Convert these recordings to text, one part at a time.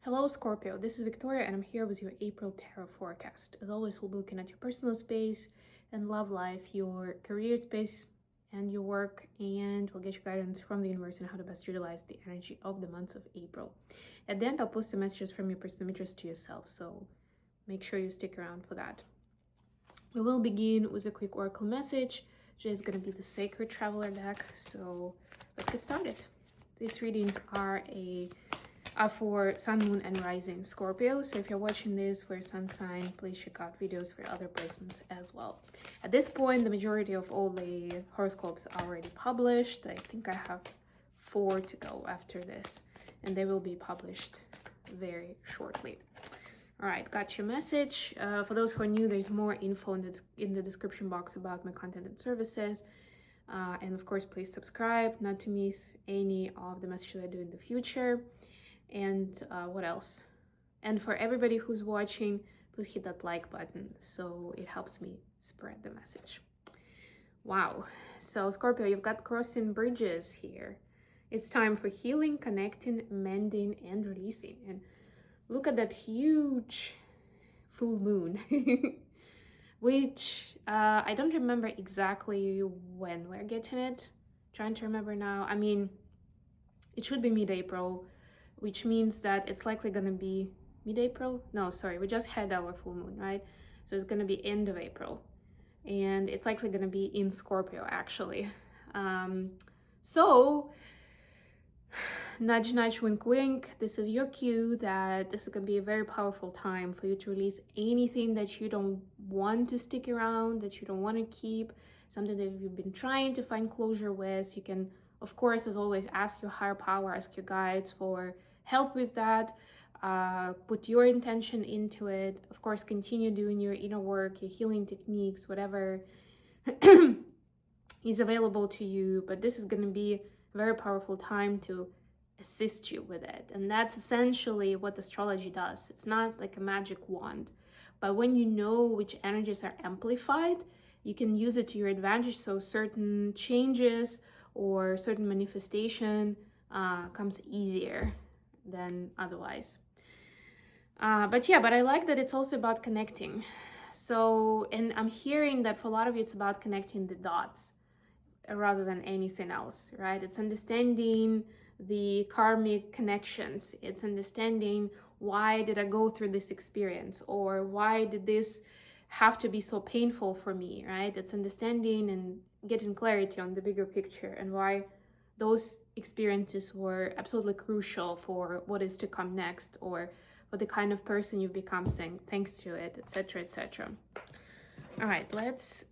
Hello, Scorpio. This is Victoria, and I'm here with your April tarot forecast. As always, we'll be looking at your personal space and love life, your career space, and your work, and we'll get your guidance from the universe on how to best utilize the energy of the month of April. At the end, I'll post the messages from your personal interest to yourself, so make sure you stick around for that. We will begin with a quick oracle message, which is going to be the Sacred Traveler deck. So let's get started. These readings are for Sun, Moon, and Rising Scorpio. So if you're watching this for your sun sign, please check out videos for other placements as well. At this point, the majority of all the horoscopes are already published. I think I have 4 to go after this, and they will be published very shortly. All right, got your message. For those who are new, there's more info in the description box about my content and services. And of course, please subscribe not to miss any of the messages I do in the future. And what else? And for everybody who's watching, please hit that like button so it helps me spread the message. Wow. So Scorpio, you've got crossing bridges here. It's time for healing, connecting, mending, and releasing. And look at that huge full moon, which I don't remember exactly when we're getting it. Trying to remember now. I mean, it should be mid-April, which means that it's likely going to be mid-April. No, sorry, we just had our full moon, right? So it's going to be end of April. And it's likely going to be in Scorpio, actually. So, nudge, nudge, wink, wink. This is your cue that this is going to be a very powerful time for you to release anything that you don't want to stick around, that you don't want to keep, something that you've been trying to find closure with. You can, of course, as always, ask your higher power, ask your guides for help with that. Put your intention into it. Of course, continue doing your inner work, your healing techniques, whatever is available to you. But this is going to be a very powerful time to assist you with it. And that's essentially what astrology does. It's not like a magic wand, but when you know which energies are amplified, you can use it to your advantage. So certain changes or certain manifestation comes easier than otherwise. But I like that it's also about connecting. So, and I'm hearing that for a lot of you, it's about connecting the dots rather than anything else, right? It's understanding the karmic connections. It's understanding, why did I go through this experience, or why did this have to be so painful for me, right? It's understanding and getting clarity on the bigger picture and why those experiences were absolutely crucial for what is to come next, or for the kind of person you've become thanks to it, etc., etc. All right, let's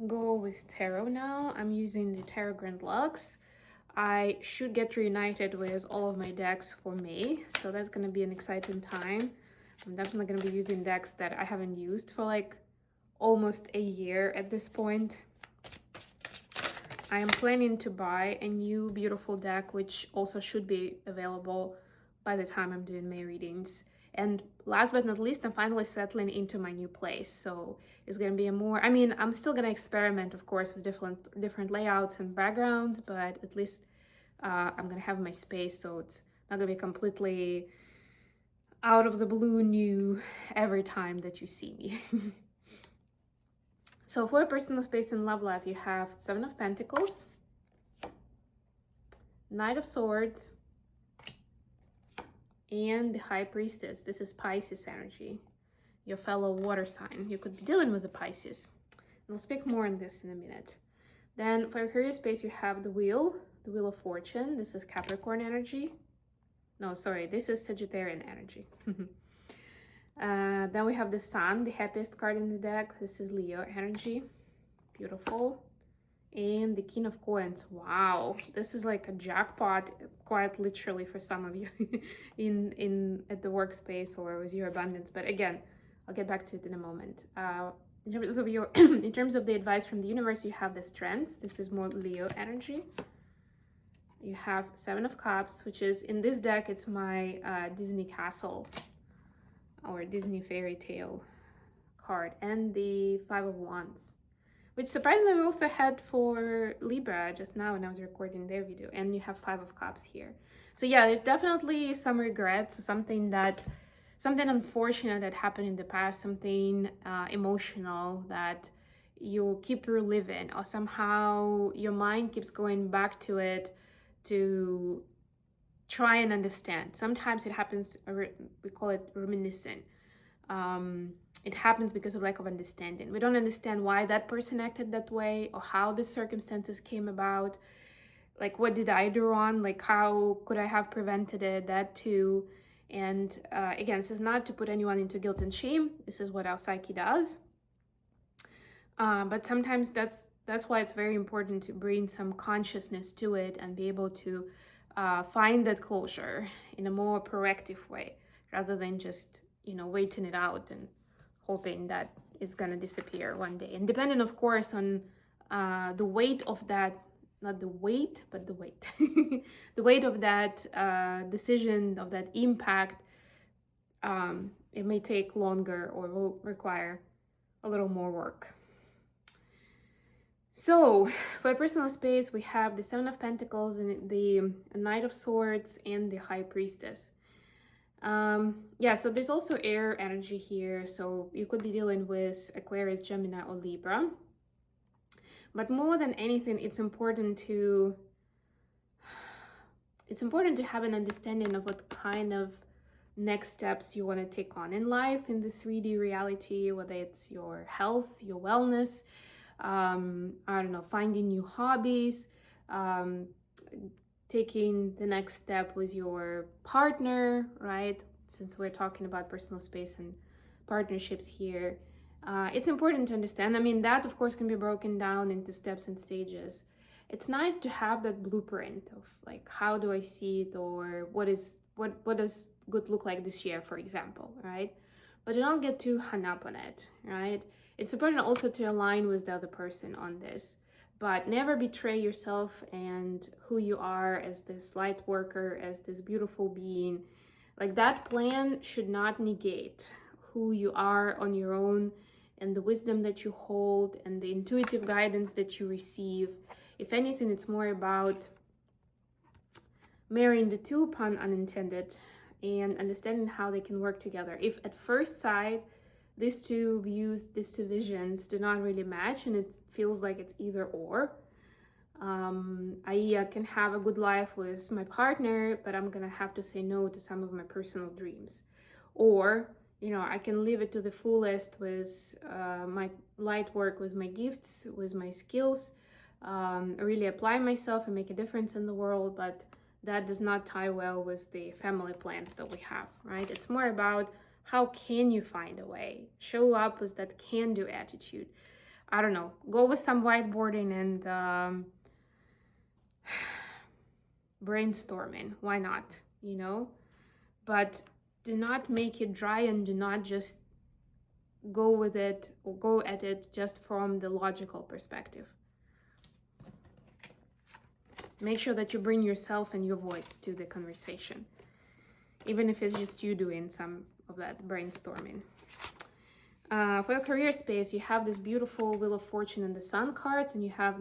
go with tarot now. I'm using the Tarot Grand Lux. I should get reunited with all of my decks for May, so that's going to be an exciting time. I'm definitely going to be using decks that I haven't used for like almost a year at this point. I am planning to buy a new beautiful deck, which also should be available by the time I'm doing May readings. And last but not least, I'm finally settling into my new place. So it's going to be I'm still going to experiment, of course, with different layouts and backgrounds, but at least I'm going to have my space. So it's not going to be completely out of the blue new every time that you see me. So for your personal space and love life, you have 7 of Pentacles, Knight of Swords, and the High Priestess. This is Pisces energy, your fellow water sign. You could be dealing with a Pisces. And I'll speak more on this in a minute. Then for your career space, you have the Wheel of Fortune. This is Capricorn energy. No, sorry, this is Sagittarian energy. Then we have the Sun, the happiest card in the deck. This is Leo energy. Beautiful. And the King of Coins. Wow, this is like a jackpot, quite literally, for some of you in at the workspace or with your abundance. But again, I'll get back to it in a moment. In terms of in terms of the advice from the universe, you have the Strengths. This is more Leo energy. You have 7 of Cups, which is in this deck. It's my Disney Castle or Disney fairy tale card, and the 5 of Wands, which surprisingly we also had for Libra just now when I was recording their video. And you have 5 of Cups here. So yeah, there's definitely some regrets, something unfortunate that happened in the past, something emotional that you keep reliving, or somehow your mind keeps going back to it to try and understand. Sometimes it happens, we call it reminiscent. It happens because of lack of understanding. We don't understand why that person acted that way, or how the circumstances came about. Like, what did I do wrong? Like, how could I have prevented it? That too. And again, this is not to put anyone into guilt and shame. This is what our psyche does. But sometimes that's why it's very important to bring some consciousness to it and be able to find that closure in a more proactive way, rather than just waiting it out and hoping that it's gonna disappear one day. And depending, of course, on the weight of that, not the weight, but the weight, the weight of that decision, of that impact. It may take longer or will require a little more work. So for personal space, we have the Seven of Pentacles and the Knight of Swords and the High Priestess. Yeah, so there's also air energy here, so you could be dealing with Aquarius, Gemini, or Libra. But more than anything, it's important to have an understanding of what kind of next steps you want to take on in life, in the 3D reality, whether it's your health, your wellness, I don't know, finding new hobbies, taking the next step with your partner, right? Since we're talking about personal space and partnerships here, it's important to understand. I mean, that of course can be broken down into steps and stages. It's nice to have that blueprint of like, how do I see it, or what does good look like this year, for example, right? But don't get too hung up on it, right? It's important also to align with the other person on this, but never betray yourself and who you are as this light worker, as this beautiful being. Like, that plan should not negate who you are on your own, and the wisdom that you hold, and the intuitive guidance that you receive. If anything, it's more about marrying the two, pun unintended, and understanding how they can work together. If at first sight these two views, these two visions do not really match, and it feels like it's either or, I can have a good life with my partner, but I'm gonna have to say no to some of my personal dreams. Or, I can live it to the fullest with my light work, with my gifts, with my skills, really apply myself and make a difference in the world, but that does not tie well with the family plans that we have, right? It's more about how can you find a way, show up with that can-do attitude. I don't know, go with some whiteboarding and brainstorming. Why not? But do not make it dry, and do not just go with it or go at it just from the logical perspective. Make sure that you bring yourself and your voice to the conversation, even if it's just you doing some of that brainstorming. For your career space, you have this beautiful Wheel of Fortune and the Sun cards, and you have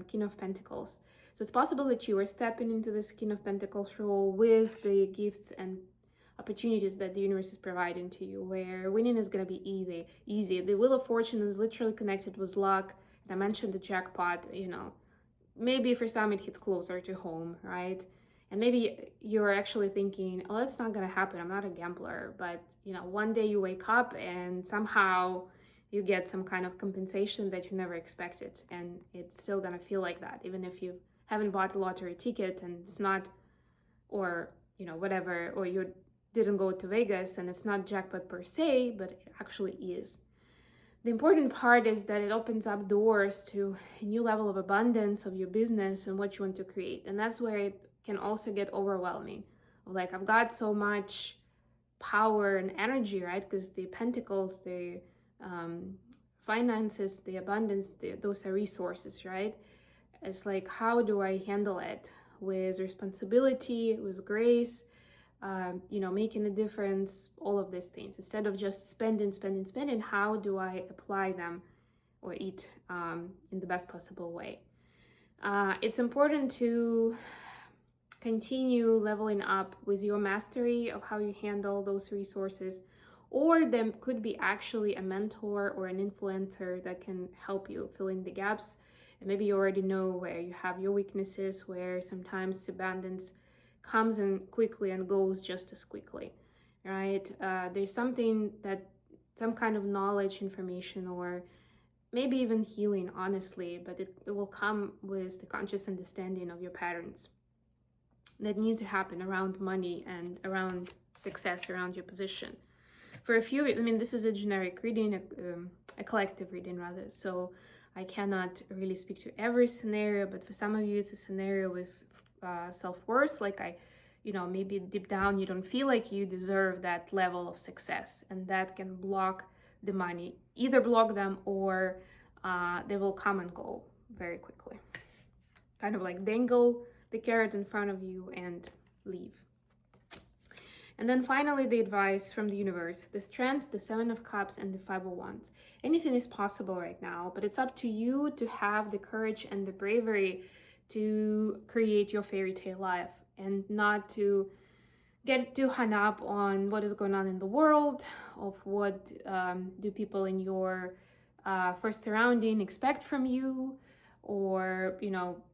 King of Pentacles. So it's possible that you are stepping into this King of Pentacles role with the gifts and opportunities that the universe is providing to you, where winning is going to be easy. The Wheel of Fortune is literally connected with luck. And I mentioned the jackpot, maybe for some it hits closer to home, right? And maybe you're actually thinking, oh, that's not gonna happen, I'm not a gambler. But one day you wake up and somehow you get some kind of compensation that you never expected, and it's still gonna feel like that, even if you haven't bought a lottery ticket and it's not, or whatever, or you didn't go to Vegas and it's not jackpot per se, but it actually is. The important part is that it opens up doors to a new level of abundance of your business and what you want to create. And that's where it can also get overwhelming. Like, I've got so much power and energy, right? Because the pentacles, the finances, the abundance, those are resources, right? It's like, how do I handle it with responsibility, with grace, making a difference, all of these things. Instead of just spending, how do I apply them or eat in the best possible way? It's important to continue leveling up with your mastery of how you handle those resources, or there could be actually a mentor or an influencer that can help you fill in the gaps. And maybe you already know where you have your weaknesses, where sometimes abundance comes in quickly and goes just as quickly, right? There's something that, some kind of knowledge, information, or maybe even healing, honestly, but it will come with the conscious understanding of your patterns that needs to happen around money and around success, around your position. For a few, I mean, this is a generic reading, a collective reading rather, so I cannot really speak to every scenario, but for some of you, it's a scenario with self-worth, like maybe deep down you don't feel like you deserve that level of success, and that can block the money, either block them or they will come and go very quickly. Kind of like dangle the carrot in front of you and leave. And then finally, the advice from the universe: the Strength, the Seven of Cups, and the Five of Wands. Anything is possible right now, but it's up to you to have the courage and the bravery to create your fairy tale life, and not to get too hung up on what is going on in the world, of what do people in your first surrounding expect from you, or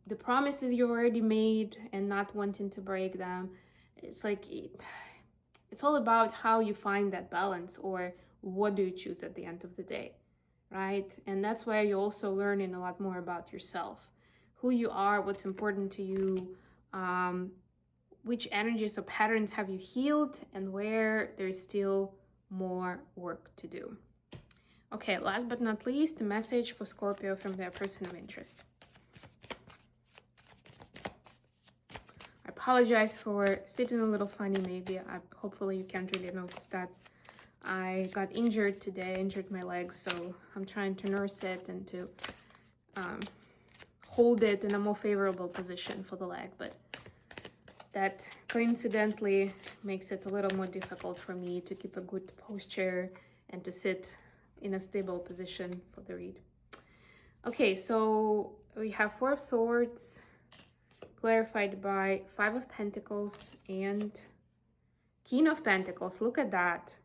the promises you already made and not wanting to break them. It's like, it's all about how you find that balance, or what do you choose at the end of the day, right? And that's where you're also learning a lot more about yourself, who you are, what's important to you, which energies or patterns have you healed, and where there's still more work to do. Okay, last but not least, the message for Scorpio from their person of interest. I apologize for sitting a little funny, maybe. Hopefully you can't really notice that. I got injured today, injured my leg, so I'm trying to nurse it and to hold it in a more favorable position for the leg, but that coincidentally makes it a little more difficult for me to keep a good posture and to sit in a stable position for the read. Okay, so we have Four of Swords, clarified by Five of Pentacles and King of Pentacles. Look at that.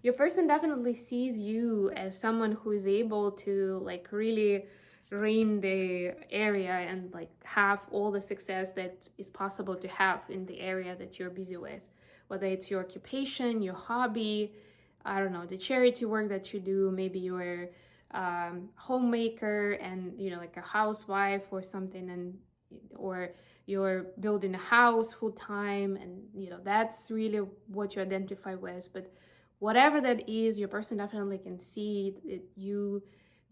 Your person definitely sees you as someone who is able to like really reign the area and like have all the success that is possible to have in the area that you're busy with, whether it's your occupation, your hobby, I don't know, the charity work that you do. Maybe you're homemaker and like a housewife or something, and or you're building a house full time, and that's really what you identify with. But whatever that is, your person definitely can see that you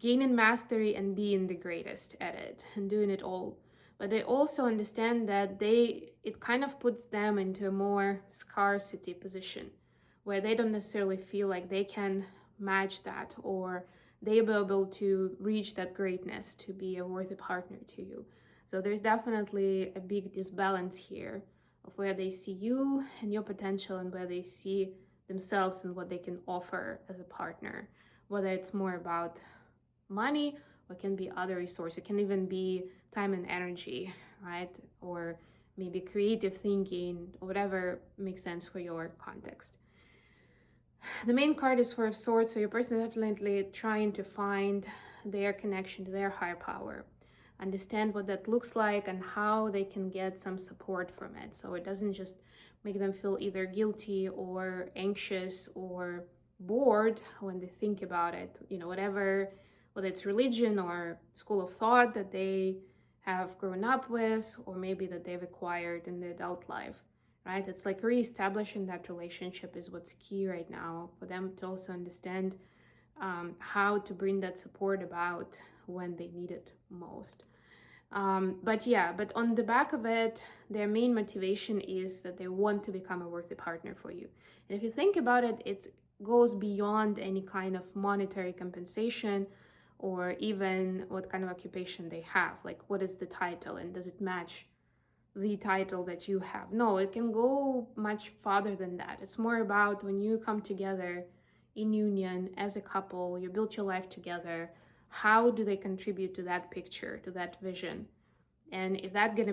gaining mastery and being the greatest at it and doing it all. But they also understand that it kind of puts them into a more scarcity position, where they don't necessarily feel like they can match that, or they will be able to reach that greatness to be a worthy partner to you. So there's definitely a big disbalance here of where they see you and your potential, and where they see themselves and what they can offer as a partner, whether it's more about money or can be other resources. It can even be time and energy, right? Or maybe creative thinking, or whatever makes sense for your context. The main card is Four of Swords, so your person is definitely trying to find their connection to their higher power, understand what that looks like and how they can get some support from it, so it doesn't just make them feel either guilty or anxious or bored when they think about it. Whether it's religion or school of thought that they have grown up with, or maybe that they've acquired in the adult life, right? It's like reestablishing that relationship is what's key right now for them to also understand how to bring that support about when they need it most. But on the back of it, their main motivation is that they want to become a worthy partner for you. And if you think about it, it goes beyond any kind of monetary compensation, or even what kind of occupation they have. Like, what is the title and does it match the title that you have? No, it can go much farther than that. It's more about when you come together in union as a couple, you build your life together, how do they contribute to that picture, to that vision? and if that's gonna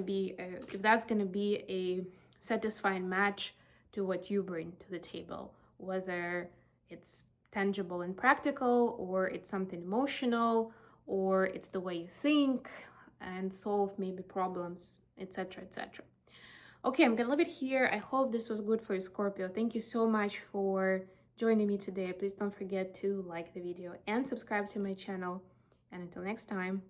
be a satisfying match to what you bring to the table, whether it's tangible and practical, or it's something emotional, or it's the way you think and solve maybe problems, etc., etc. Okay, I'm gonna leave it here. I hope this was good for you, Scorpio. Thank you so much for joining me today. Please don't forget to like the video and subscribe to my channel. And until next time.